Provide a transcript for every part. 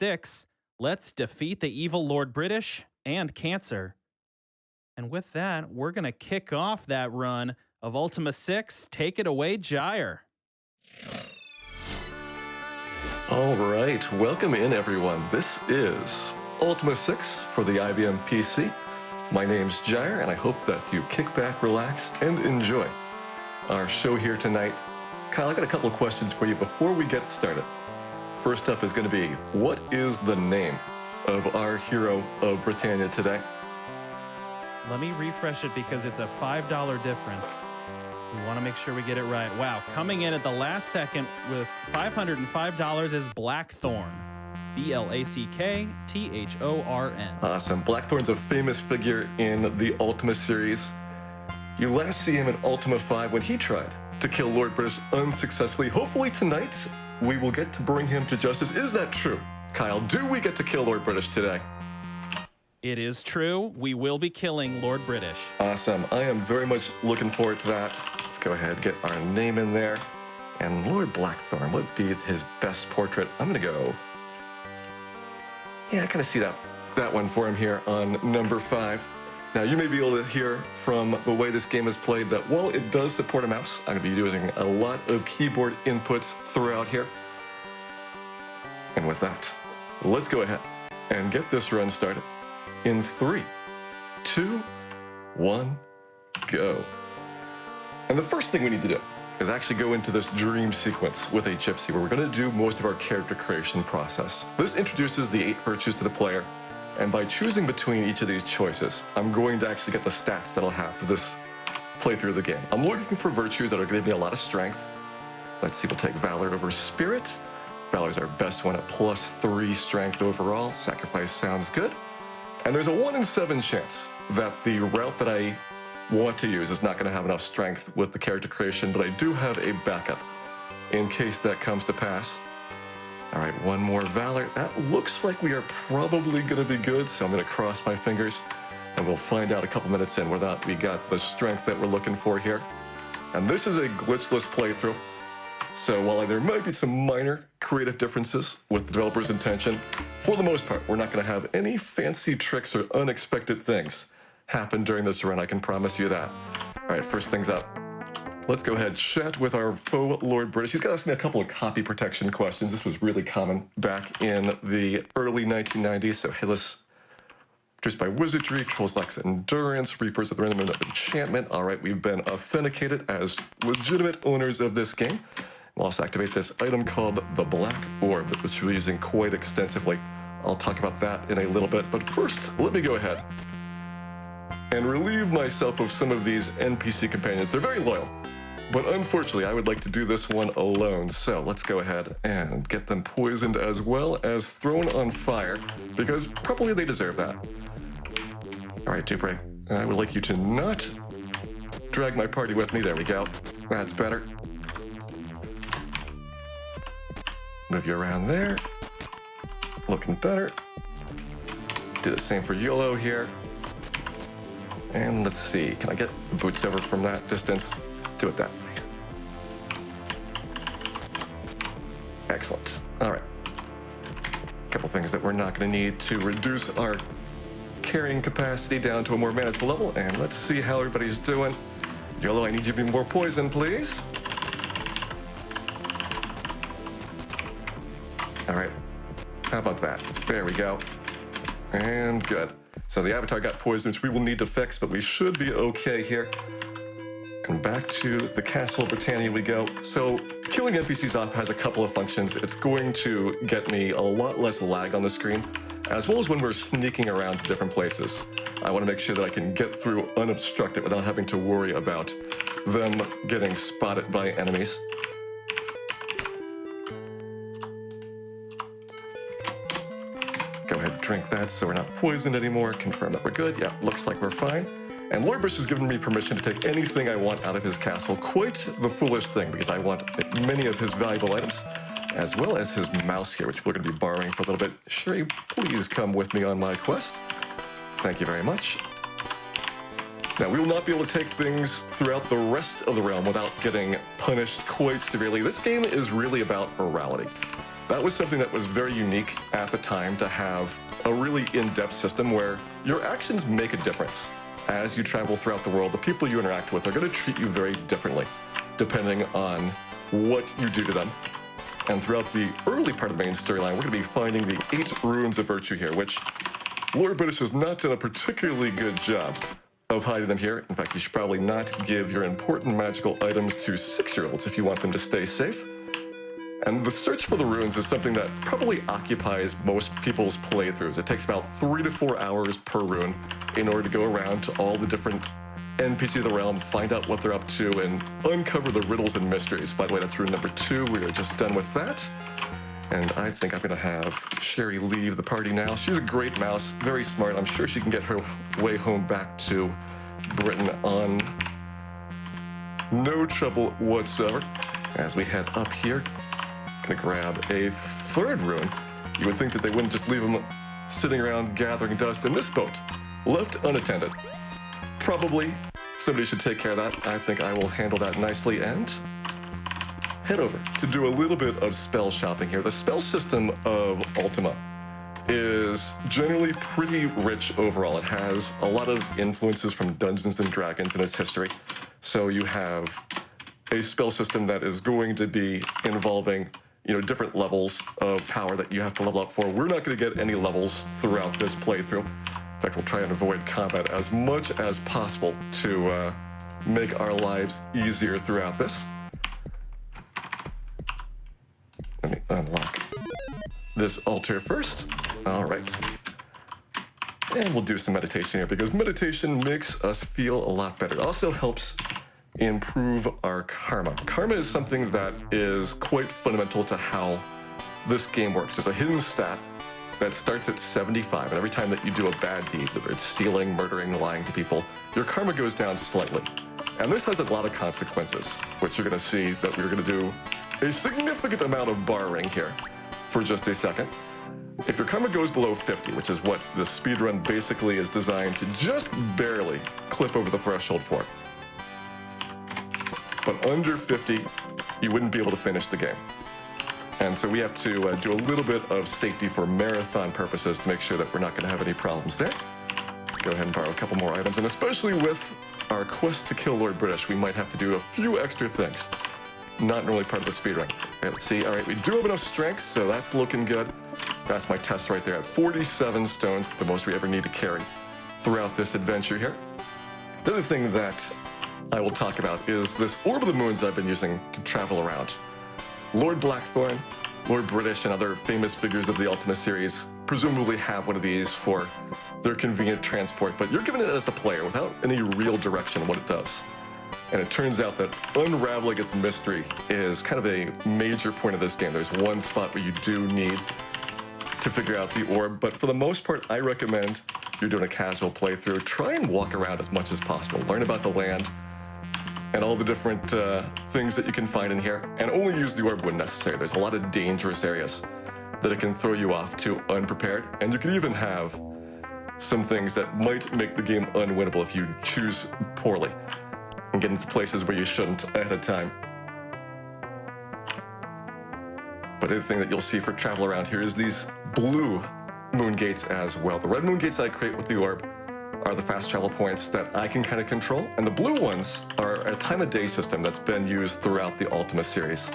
6. Let's defeat the evil Lord British and Cancer. And with that, we're going to kick off that run of Ultima 6. Take it away, Gyre. All right, welcome in everyone. This is Ultima 6 for the IBM PC. My name's Gyre, and I hope that you kick back, relax, and enjoy our show here tonight. Kyle, I got a couple of questions for you before we get started. First up is going to be, what is the name of our hero of Britannia today? Let me refresh it because it's a $5 difference. We want to make sure we get it right. Wow, coming in at the last second with $505 is Blackthorn. Blackthorn. Awesome. Blackthorn's a famous figure in the Ultima series. You last see him in Ultima 5 when he tried to kill Lord British unsuccessfully. Hopefully tonight we will get to bring him to justice. Is that true? Kyle, do we get to kill Lord British today? It is true. We will be killing Lord British. Awesome. I am very much looking forward to that. Let's go ahead and get our name in there. And Lord Blackthorn would be his best portrait. I'm going to go... Yeah, I kind of see that one for him here on number 5. Now, you may be able to hear from the way this game is played that while it does support a mouse, I'm going to be using a lot of keyboard inputs throughout here. And with that, let's go ahead and get this run started. In 3, 2, 1, go. And the first thing we need to do is actually go into this dream sequence with a gypsy where we're going to do most of our character creation process. This introduces the 8 virtues to the player, and by choosing between each of these choices, I'm going to actually get the stats that I'll have for this playthrough of the game. I'm looking for virtues that are going to give me a lot of strength. Let's see, we'll take Valor over Spirit. Valor's our best one at +3 strength overall. Sacrifice sounds good. And there's a 1 in 7 chance that the route that I want to use is not going to have enough strength with the character creation, but I do have a backup in case that comes to pass. All right, one more Valor. That looks like we are probably going to be good, so I'm going to cross my fingers, and we'll find out a couple minutes in whether or not we got the strength that we're looking for here. And this is a glitchless playthrough, so while there might be some minor creative differences with the developer's intention, for the most part, we're not going to have any fancy tricks or unexpected things happen during this run, I can promise you that. All right, first things up. Let's go ahead and chat with our foe, Lord British. He's got to ask me a couple of copy protection questions. This was really common back in the early 1990s. So Hillis, produced by Wizardry, Trolls Lacks Endurance, Reapers of the Rhythm of Enchantment. All right, we've been authenticated as legitimate owners of this game. We'll also activate this item called the Black Orb, which we're using quite extensively. I'll talk about that in a little bit. But first, let me go ahead and relieve myself of some of these NPC companions. They're very loyal. But unfortunately, I would like to do this one alone. So let's go ahead and get them poisoned as well as thrown on fire, because probably they deserve that. All right, Dupre, I would like you to not drag my party with me. There we go. That's better. Move you around there. Looking better. Do the same for YOLO here. And let's see, can I get boots over from that distance? Do it that way. Excellent. All right. A couple things that we're not going to need to reduce our carrying capacity down to a more manageable level. And let's see how everybody's doing. YOLO, I need you to be more poison, please. All right. How about that? There we go. And good. So the avatar got poisoned, which we will need to fix, but we should be okay here. And back to the Castle of Britannia we go. So killing NPCs off has a couple of functions. It's going to get me a lot less lag on the screen, as well as when we're sneaking around to different places. I want to make sure that I can get through unobstructed without having to worry about them getting spotted by enemies. Go ahead and drink that so we're not poisoned anymore. Confirm that we're good. Yeah, looks like we're fine. And Lord British has given me permission to take anything I want out of his castle. Quite the foolish thing, because I want many of his valuable items, as well as his mouse here, which we're going to be borrowing for a little bit. Sherry, please come with me on my quest. Thank you very much. Now, we will not be able to take things throughout the rest of the realm without getting punished quite severely. This game is really about morality. That was something that was very unique at the time, to have a really in-depth system where your actions make a difference. As you travel throughout the world, the people you interact with are going to treat you very differently, depending on what you do to them. And throughout the early part of the main storyline, we're going to be finding the 8 runes of virtue here, which Lord British has not done a particularly good job of hiding them here. In fact, you should probably not give your important magical items to 6-year-olds if you want them to stay safe. And the search for the runes is something that probably occupies most people's playthroughs. It takes about 3 to 4 hours per rune in order to go around to all the different NPCs of the realm, find out what they're up to, and uncover the riddles and mysteries. By the way, that's rune number 2. We are just done with that. And I think I'm going to have Sherry leave the party now. She's a great mouse, very smart. I'm sure she can get her way home back to Britain on no trouble whatsoever. As we head up here, going to grab a 3rd rune. You would think that they wouldn't just leave them sitting around gathering dust in this boat, left unattended. Probably somebody should take care of that. I think I will handle that nicely and head over to do a little bit of spell shopping here. The spell system of Ultima is generally pretty rich overall. It has a lot of influences from Dungeons & Dragons in its history. So you have a spell system that is going to be involving, different levels of power that you have to level up for. We're not going to get any levels throughout this playthrough. In fact, we'll try and avoid combat as much as possible to make our lives easier throughout this. Let me unlock this altar first. All right. And we'll do some meditation here, because meditation makes us feel a lot better. It also helps improve our karma. Karma is something that is quite fundamental to how this game works. There's a hidden stat that starts at 75, and every time that you do a bad deed, whether it's stealing, murdering, lying to people, your karma goes down slightly. And this has a lot of consequences, which you're going to see that we're going to do a significant amount of borrowing here for just a second. If your karma goes below 50, which is what the speedrun basically is designed to just barely clip over the threshold for, but under 50, you wouldn't be able to finish the game. And so we have to do a little bit of safety for marathon purposes to make sure that we're not going to have any problems there. Go ahead and borrow a couple more items, and especially with our quest to kill Lord British, we might have to do a few extra things. Not normally part of the speedrun. Okay, let's see. All right, we do have enough strength, so that's looking good. That's my test right there at 47 stones, the most we ever need to carry throughout this adventure here. The other thing that I will talk about is this Orb of the Moons I've been using to travel around. Lord Blackthorn, Lord British, and other famous figures of the Ultima series presumably have one of these for their convenient transport, but you're given it as the player without any real direction on what it does. And it turns out that unraveling its mystery is kind of a major point of this game. There's one spot where you do need to figure out the orb, but for the most part, I recommend you're doing a casual playthrough. Try and walk around as much as possible. Learn about the land and all the different things that you can find in here, and only use the orb when necessary. There's a lot of dangerous areas that it can throw you off to unprepared, and you can even have some things that might make the game unwinnable if you choose poorly and get into places where you shouldn't ahead of time. But the other thing that you'll see for travel around here is these blue moon gates as well. The red moon gates I create with the orb are the fast travel points that I can kind of control, and the blue ones are a time of day system that's been used throughout the Ultima series.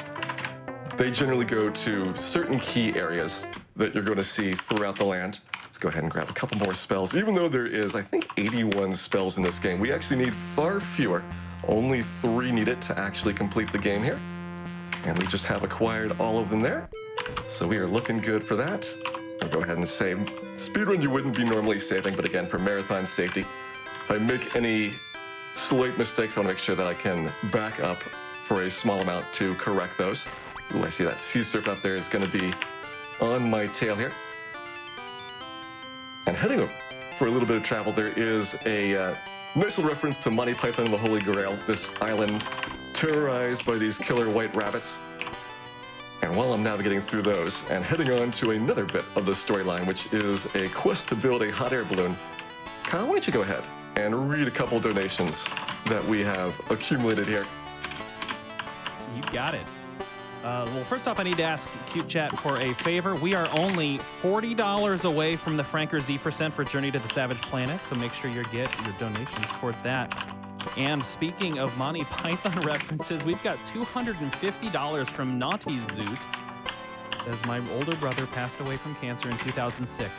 They generally go to certain key areas that you're going to see throughout the land. Let's go ahead and grab a couple more spells. Even though there is, I think, 81 spells in this game, we actually need far fewer. Only 3 needed to actually complete the game here. And we just have acquired all of them there. So we are looking good for that. I'll go ahead and save. Speedrun you wouldn't be normally saving, but again, for marathon safety, if I make any slight mistakes, I want to make sure that I can back up for a small amount to correct those. Ooh, I see that sea serpent up there is going to be on my tail here. And heading over for a little bit of travel, there is a nice little reference to Monty Python and the Holy Grail, this island terrorized by these killer white rabbits. And while I'm navigating through those and heading on to another bit of the storyline, which is a quest to build a hot air balloon, Kyle, why don't you go ahead and read a couple donations that we have accumulated here. You got it. Well, first off, I need to ask Cute Chat for a favor. We are only $40 away from the Franker Z% for Journey to the Savage Planet, so make sure you get your donations towards that. And speaking of Monty Python references, we've got $250 from Naughty Zoot, as my older brother passed away from cancer in 2006.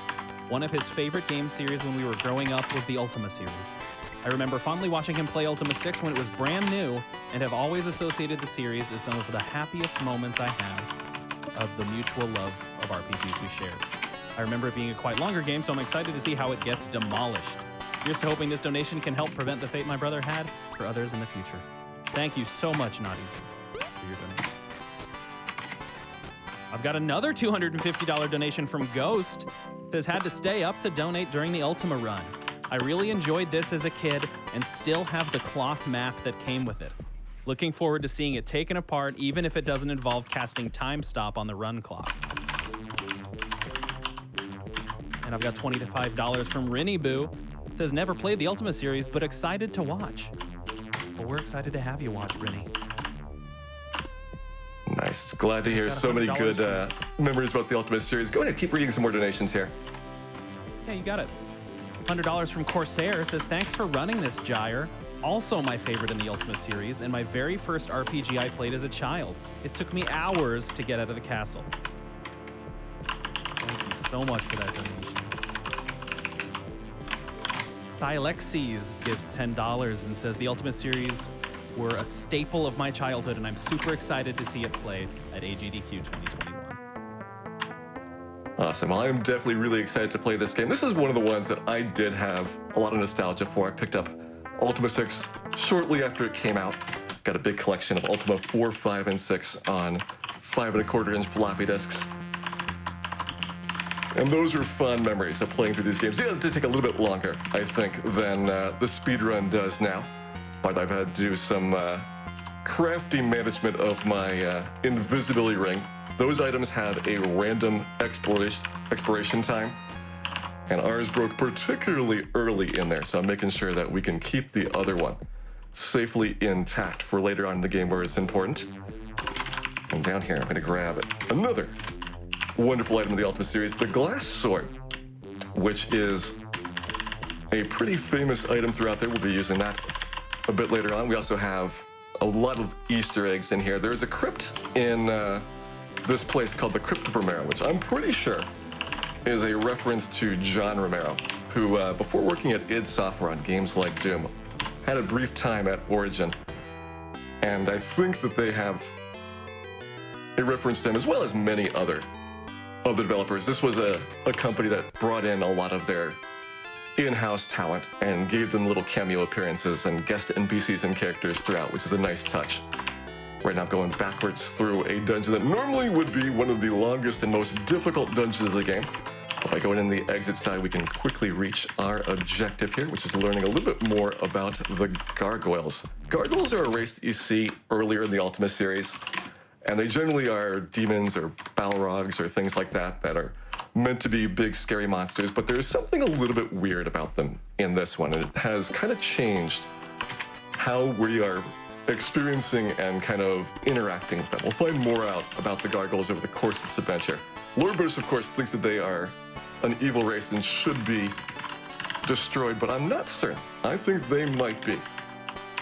One of his favorite game series when we were growing up was the Ultima series. I remember fondly watching him play Ultima 6 when it was brand new, and have always associated the series as some of the happiest moments I have of the mutual love of RPGs we shared. I remember it being a quite longer game, so I'm excited to see how it gets demolished. Here's to hoping this donation can help prevent the fate my brother had for others in the future. Thank you so much, Naughty Zoo, for your donation. I've got another $250 donation from Ghost. It says, had to stay up to donate during the Ultima run. I really enjoyed this as a kid and still have the cloth map that came with it. Looking forward to seeing it taken apart, even if it doesn't involve casting time stop on the run clock. And I've got $25 from Rinny Boo. It says, never played the Ultima series, but excited to watch. Well, we're excited to have you watch, Rinny. Nice. Glad to hear so many good memories about the Ultima series. Go ahead, keep reading some more donations here. Yeah, you got it. $100 from Corsair says, thanks for running this, Gyre. Also my favorite in the Ultima series, and my very first RPG I played as a child. It took me hours to get out of the castle. Thank you so much for that donation. THEKyleThomas gives $10 and says, the Ultima series were a staple of my childhood, and I'm super excited to see it played at AGDQ 2021. Awesome. Well, I'm definitely really excited to play this game. This is one of the ones that I did have a lot of nostalgia for. I picked up Ultima 6 shortly after it came out. Got a big collection of Ultima 4, 5, and 6 on 5.25-inch floppy disks. And those are fun memories of playing through these games. It did take a little bit longer, I think, than the speedrun does now. But I've had to do some crafty management of my invisibility ring. Those items had a random expiration time, and ours broke particularly early in there, so I'm making sure that we can keep the other one safely intact for later on in the game where it's important. And down here, I'm going to grab another wonderful item in the Ultima series, the Glass Sword, which is a pretty famous item throughout there. We'll be using that a bit later on. We also have a lot of Easter eggs in here. There's a crypt in this place called the Crypt of Romero, which I'm pretty sure is a reference to John Romero, who, before working at id Software on games like Doom, had a brief time at Origin. And I think that they have a reference to him, as well as many other of the developers. This was a company that brought in a lot of their in-house talent and gave them little cameo appearances and guest NPCs and characters throughout, which is a nice touch. Right now I'm going backwards through a dungeon that normally would be one of the longest and most difficult dungeons of the game. By going in the exit side, we can quickly reach our objective here, which is learning a little bit more about the gargoyles. Gargoyles are a race that you see earlier in the Ultima series, and they generally are demons or balrogs or things like that that are meant to be big, scary monsters, but there's something a little bit weird about them in this one, and it has kind of changed how we are experiencing and kind of interacting with them. We'll find more out about the gargoyles over the course of this adventure. Lord Bruce, of course, thinks that they are an evil race and should be destroyed, but I'm not certain. I think they might be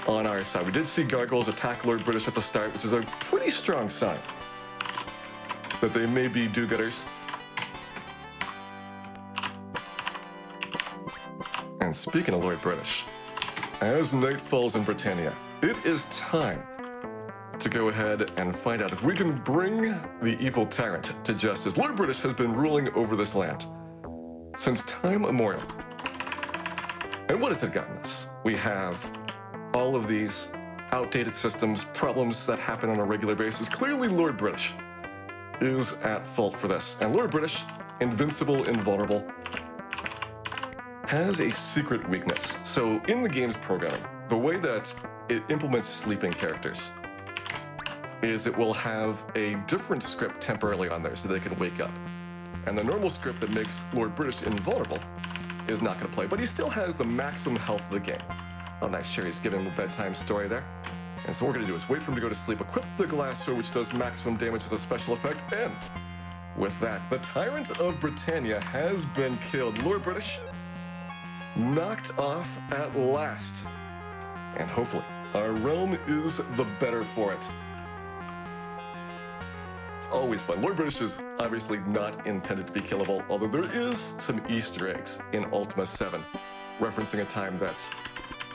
on our side. We did see gargoyles attack Lord British at the start, which is a pretty strong sign that they may be do-gooders. And speaking of Lord British, as night falls in Britannia, it is time to go ahead and find out if we can bring the evil tyrant to justice. Lord British has been ruling over this land since time immemorial. And what has it gotten us? We have all of these outdated systems, problems that happen on a regular basis. Clearly, Lord British is at fault for this. And Lord British, invincible, invulnerable, has a secret weakness. So in the game's programming, the way that it implements sleeping characters is it will have a different script temporarily on there so they can wake up. And the normal script that makes Lord British invulnerable is not going to play, but he still has the maximum health of the game. Oh, nice. Sure, he's giving him a bedtime story there. And so what we're going to do is wait for him to go to sleep, equip the glass sword, which does maximum damage as a special effect, and with that, the Tyrant of Britannia has been killed. Lord British knocked off at last. And hopefully, our realm is the better for it. It's always fun. Lord British is obviously not intended to be killable, although there is some Easter eggs in Ultima 7, referencing a time that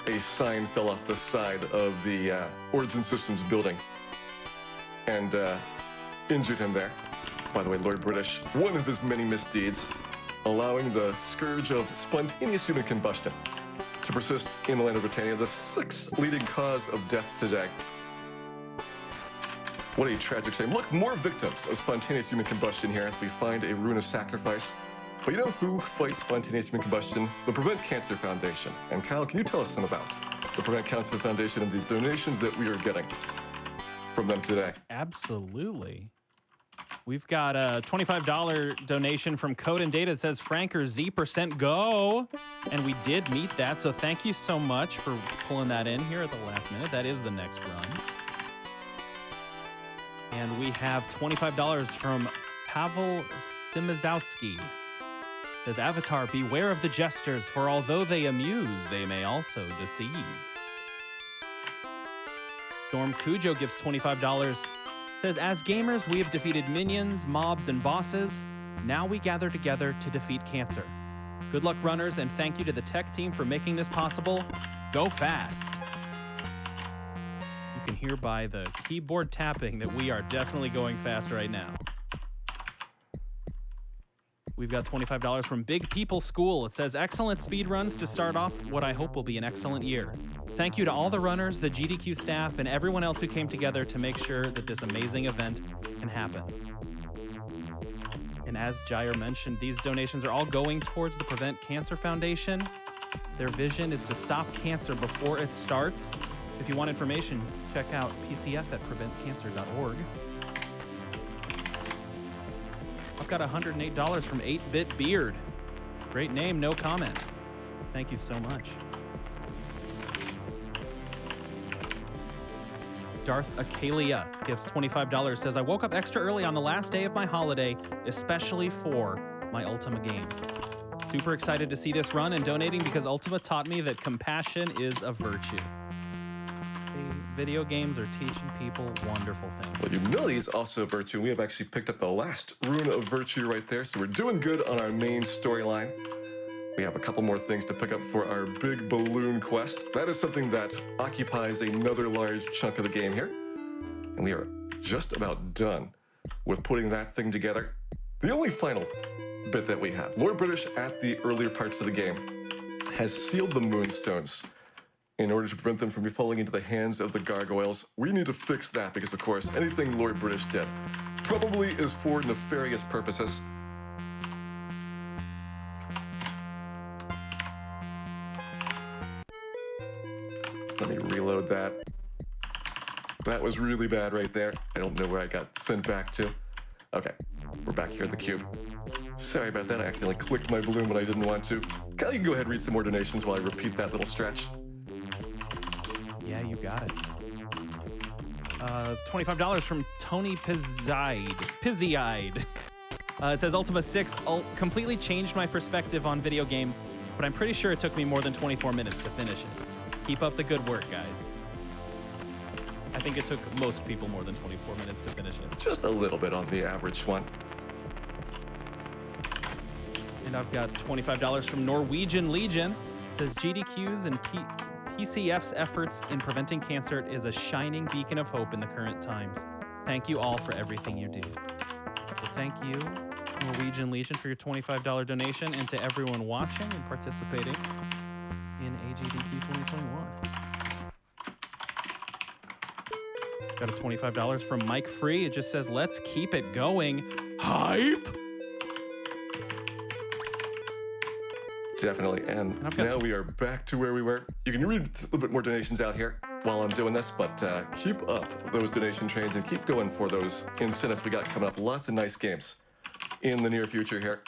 a sign fell off the side of the Origin Systems building and injured him there. By the way, Lord British, one of his many misdeeds, allowing the scourge of spontaneous human combustion to persist in the land of Britannia, the 6th leading cause of death today. What a tragic shame. Look, more victims of spontaneous human combustion here as we find a rune of sacrifice. But you know who fights spontaneous human combustion? The Prevent Cancer Foundation. And Kyle, can you tell us some about the Prevent Cancer Foundation and the donations that we are getting from them today? Absolutely. We've got a $25 donation from Code and Data that says Franker Z% go. And we did meet that. So thank you so much for pulling that in here at the last minute. That is the next run. And we have $25 from Pavel Simazowski. Says Avatar, beware of the jesters, for although they amuse, they may also deceive. Storm Cujo gives $25. Says, as gamers, we have defeated minions, mobs, and bosses. Now we gather together to defeat cancer. Good luck, runners, and thank you to the tech team for making this possible. Go fast. You can hear by the keyboard tapping that we are definitely going fast right now. We've got $25 from Big People School. It says, excellent speed runs to start off what I hope will be an excellent year. Thank you to all the runners, the GDQ staff, and everyone else who came together to make sure that this amazing event can happen. And as Gyre mentioned, these donations are all going towards the Prevent Cancer Foundation. Their vision is to stop cancer before it starts. If you want information, check out pcf@preventcancer.org. I've got $108 from 8-Bit Beard. Great name, no comment. Thank you so much. Darth Acalia gives $25, says, I woke up extra early on the last day of my holiday, especially for my Ultima game. Super excited to see this run and donating because Ultima taught me that compassion is a virtue. Video games are teaching people wonderful things. Well, humility is also a virtue. We have actually picked up the last rune of virtue right there, so we're doing good on our main storyline. We have a couple more things to pick up for our big balloon quest. That is something that occupies another large chunk of the game here. And we are just about done with putting that thing together. The only final bit that we have, Lord British at the earlier parts of the game has sealed the moonstones in order to prevent them from falling into the hands of the gargoyles. We need to fix that because, of course, anything Lord British did probably is for nefarious purposes. Let me reload that. That was really bad right there. I don't know where I got sent back to. Okay, we're back here at the cube. Sorry about that, I accidentally clicked my balloon when I didn't want to. Kyle, you can go ahead and read some more donations while I repeat that little stretch. Yeah, you got it. $25 from Tony Pizziide. It says Ultima 6 completely changed my perspective on video games, but I'm pretty sure it took me more than 24 minutes to finish it. Keep up the good work, guys. I think it took most people more than 24 minutes to finish it. Just a little bit on the average one. And I've got $25 from Norwegian Legion. It says GDQ's and PCF's efforts in preventing cancer is a shining beacon of hope in the current times. Thank you all for everything you do. Well, thank you, Norwegian Legion, for your $25 donation, and to everyone watching and participating in AGDQ 2021. Got a $25 from Mike Free. It just says, let's keep it going. Hype! Definitely, and now we are back to where we were. You can read a little bit more donations out here while I'm doing this, but keep up those donation trains and keep going for those incentives we got coming up. Lots of nice games in the near future here.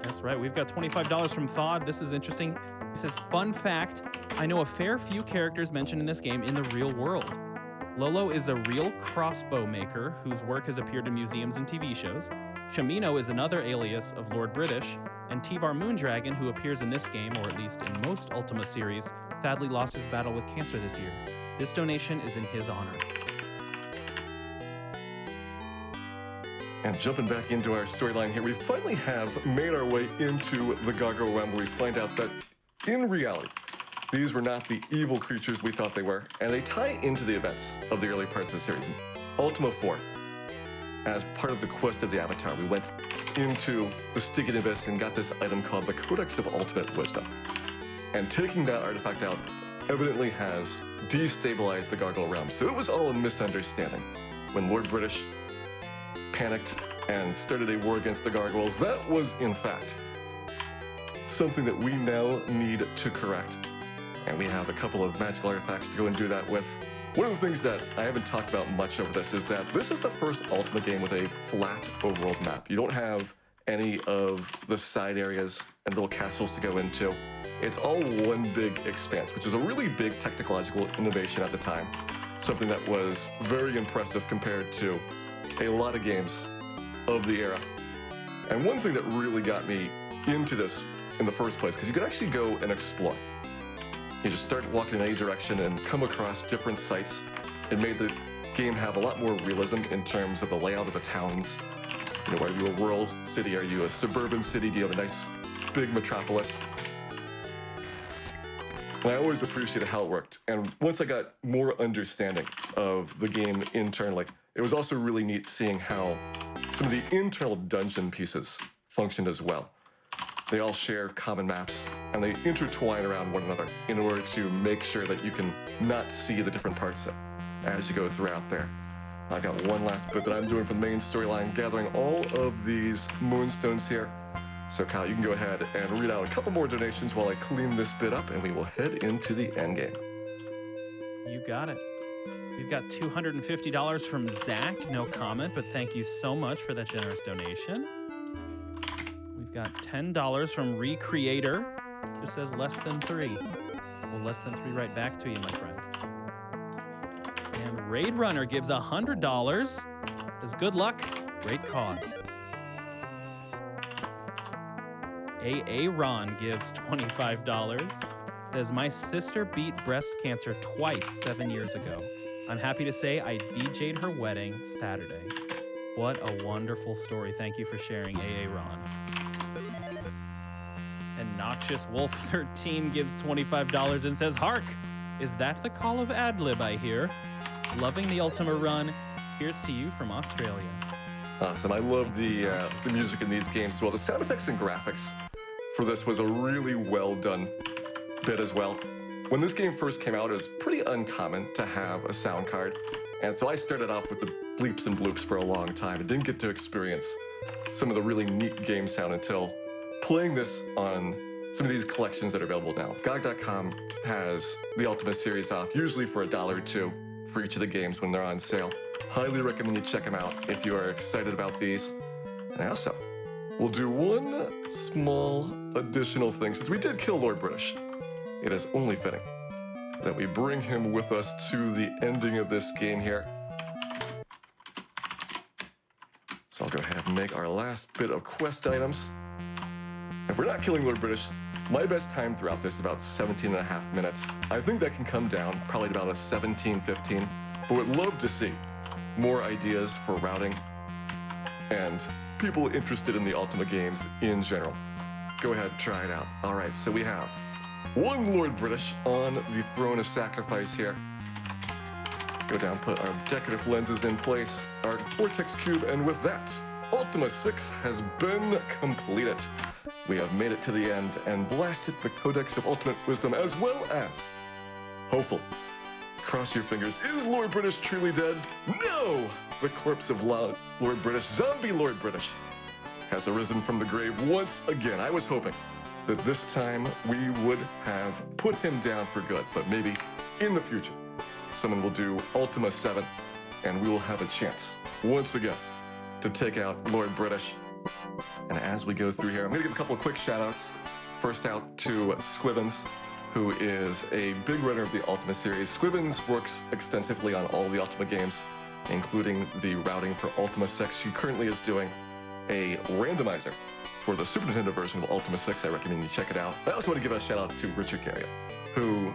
That's That's right. We've got $25 from Thawed. This is interesting. He says, fun fact, I know a fair few characters mentioned in this game in the real world. Lolo is a real crossbow maker whose work has appeared in museums and TV shows. Shamino is another alias of Lord British. And Tivar Moondragon, who appears in this game, or at least in most Ultima series, sadly lost his battle with cancer this year. This donation is in his honor. And jumping back into our storyline here, we finally have made our way into the Gargoyle realm, where we find out that, in reality, these were not the evil creatures we thought they were, and they tie into the events of the early parts of the series. In Ultima 4, as part of the quest of the Avatar, we went into the Stygian Abyss and got this item called the Codex of Ultimate Wisdom. And taking that artifact out evidently has destabilized the Gargoyle realm, so it was all a misunderstanding. When Lord British panicked and started a war against the gargoyles, that was, in fact, something that we now need to correct. And we have a couple of magical artifacts to go and do that with. One of the things that I haven't talked about much over this is that this is the first Ultima game with a flat overworld map. You don't have any of the side areas and little castles to go into. It's all one big expanse, which is a really big technological innovation at the time. Something that was very impressive compared to a lot of games of the era. And one thing that really got me into this in the first place, because you could actually go and explore. You just start walking in any direction and come across different sites. It made the game have a lot more realism in terms of the layout of the towns. You know, are you a rural city? Are you a suburban city? Do you have a nice big metropolis? And I always appreciated how it worked. And once I got more understanding of the game internally, it was also really neat seeing how some of the internal dungeon pieces functioned as well. They all share common maps, and they intertwine around one another in order to make sure that you can not see the different parts as you go throughout there. I got one last bit that I'm doing for the main storyline, gathering all of these moonstones here. So Kyle, you can go ahead and read out a couple more donations while I clean this bit up, and we will head into the endgame. You got it. We've got $250 from Zach. No comment, but thank you so much for that generous donation. We've got $10 from Recreator. Just says less than 3. Well, less than 3 right back to you, my friend. And Raid Runner gives $100. Says good luck, great cause. AA Ron gives $25. Says my sister beat breast cancer twice 7 years ago. I'm happy to say I DJ'd her wedding Saturday. What a wonderful story. Thank you for sharing, AA Ron. And Noxious Wolf 13 gives $25 and says, Hark! Is that the call of Adlib I hear? Loving the Ultima run. Here's to you from Australia. Awesome. I love the music in these games as well. The sound effects and graphics for this was a really well done bit as well. When this game first came out, it was pretty uncommon to have a sound card. And so I started off with the bleeps and bloops for a long time and didn't get to experience some of the really neat game sound until playing this on some of these collections that are available now. GOG.com has the Ultima series off, usually for $1 or $2 for each of the games when they're on sale. Highly recommend you check them out if you are excited about these. And I also will do one small additional thing. Since we did kill Lord British, it is only fitting that we bring him with us to the ending of this game here. So I'll go ahead and make our last bit of quest items. If we're not killing Lord British, my best time throughout this is about 17.5 minutes. I think that can come down probably to about a 17-15, but would love to see more ideas for routing and people interested in the Ultima games in general. Go ahead, try it out. All right, so we have one Lord British on the throne of sacrifice here. Go down, put our decorative lenses in place, our vortex cube, and with that, Ultima 6 has been completed. We have made it to the end and blasted the Codex of Ultimate Wisdom, as well as, hopefully, cross your fingers, is Lord British truly dead? No! The corpse of Lord British, zombie Lord British, has arisen from the grave once again. I was hoping that this time we would have put him down for good, but maybe in the future, someone will do Ultima 7, and we will have a chance, once again, to take out Lord British. And as we go through here. I'm going to give a couple of quick shout-outs. First out to Squibbins, who is a big runner of the Ultima series. Squibbins works extensively on all the Ultima games, including the routing for Ultima 6. She currently is doing a randomizer for the Super Nintendo version of Ultima 6. I recommend you check it out. I also want to give a shout out to Richard Gyre, who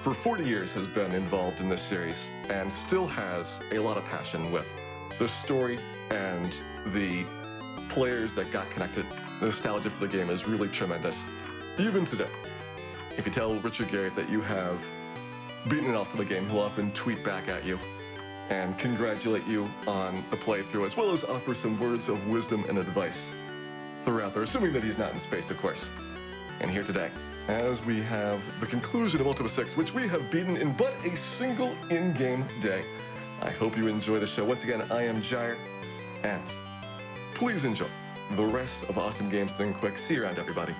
for 40 years has been involved in this series and still has a lot of passion with the story and the players that got connected. The nostalgia for the game is really tremendous, even today. If you tell Richard Gyre that you have beaten an Ultima game, he'll often tweet back at you and congratulate you on the playthrough, as well as offer some words of wisdom and advice throughout there, assuming that he's not in space, of course. And here today, as we have the conclusion of Ultima 6, which we have beaten in but a single in-game day. I hope you enjoy the show. Once again, I am Gyre, and please enjoy the rest of Awesome Games Done Quick. See you around, everybody.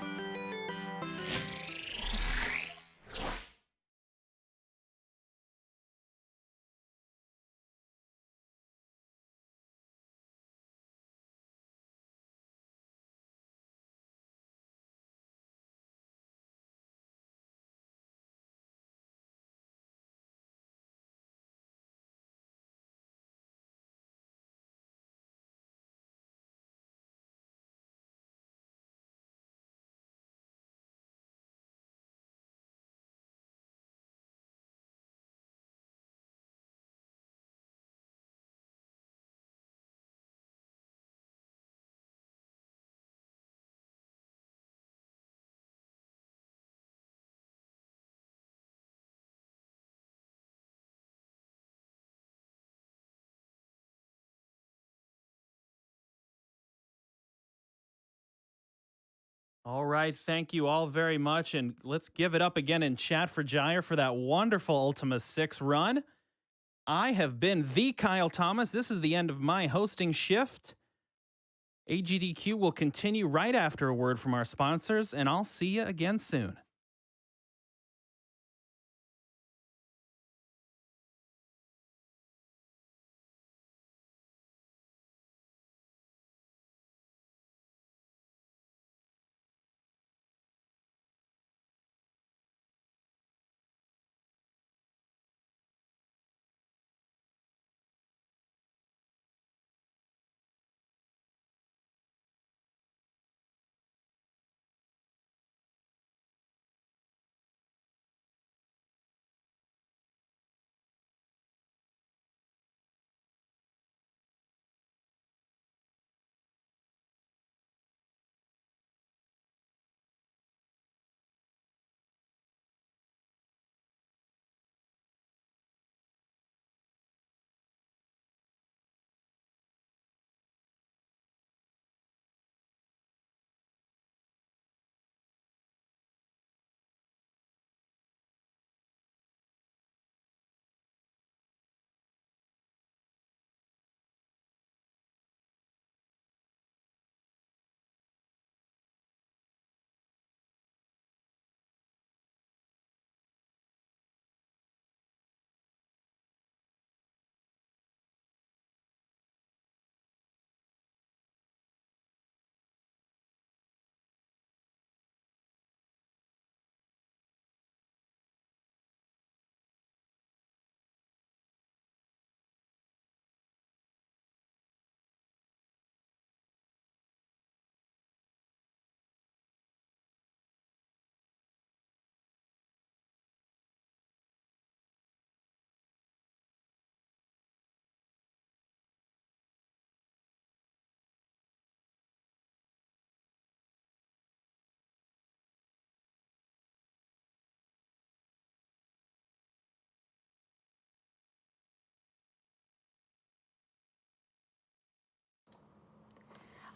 All right, thank you all very much, and let's give it up again in chat for Gyre for that wonderful Ultima 6 run. I have been THEKyleThomas. This is the end of my hosting shift. AGDQ will continue right after a word from our sponsors, and I'll see you again soon.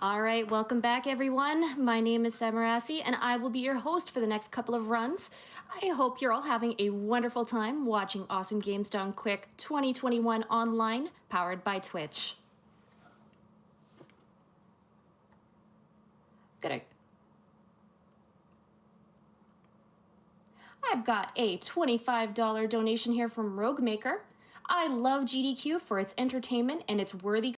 All right, welcome back, everyone. My name is Samarasi, and I will be your host for the next couple of runs. I hope you're all having a wonderful time watching Awesome Games Done Quick 2021 online, powered by Twitch. I've got a $25 donation here from Rogue Maker. I love GDQ for its entertainment and its worthy